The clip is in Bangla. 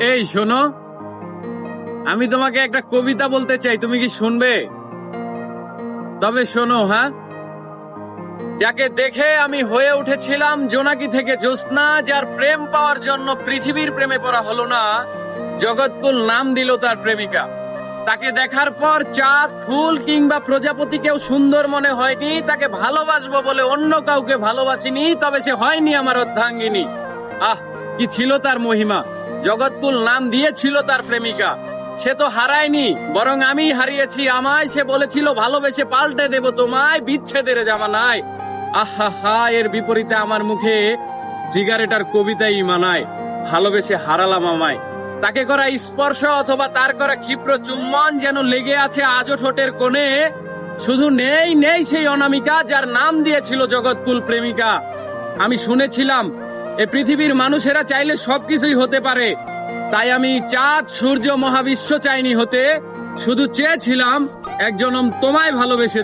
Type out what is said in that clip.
এই শোনো, আমি তোমাকে একটা কবিতা বলতে চাই, তুমি কি শুনবে? তবে শোনো, হ্যাঁ। যাকে দেখে আমি হয়ে উঠেছিলাম জোনাকি থেকে জ্যোৎস্না, যার প্রেম পাওয়ার জন্য পৃথিবীর প্রেমে পড়া হলো না, জগৎকুল নাম দিল তার প্রেমিকা। তাকে দেখার পর চাঁদ, ফুল কিংবা প্রজাপতিকেও সুন্দর মনে হয়নি। তাকে ভালোবাসবো বলে অন্য কাউকে ভালোবাসিনি, তবে সে হয়নি আমার অর্ধাঙ্গিনী। আহ, কি ছিল তার মহিমা! জগৎকুল নাম দিয়েছিল তার প্রেমিকা। সে তো হারায়নি, বরং আমি হারিয়েছি আমায়। সে বলেছিল ভালোবেসে পাল্টে দেব তোমায়, বিচ্ছেদের জামানায়। আহা হা, এর বিপরীতে আমার মুখে সিগারেট আর কবিতাই মানায়। ভালোবেসে হারালাম আমায়। তাকে করা স্পর্শ অথবা তার করা ক্ষিপ্র চুম্বন যেন লেগে আছে আজও ঠোঁটের কোণে। শুধু নেই নেই সেই অনামিকা, যার নাম দিয়েছিল জগৎকুল প্রেমিকা। আমি শুনেছিলাম এ পৃথিবীর মানুষেরা চাইলে সবকিছুই হতে পারে, তাই আমি চাঁদ, সূর্য, মহাবিশ্ব চাইনি হতে। শুধু চেয়েছিলাম এক জনম তোমায় ভালোবেসে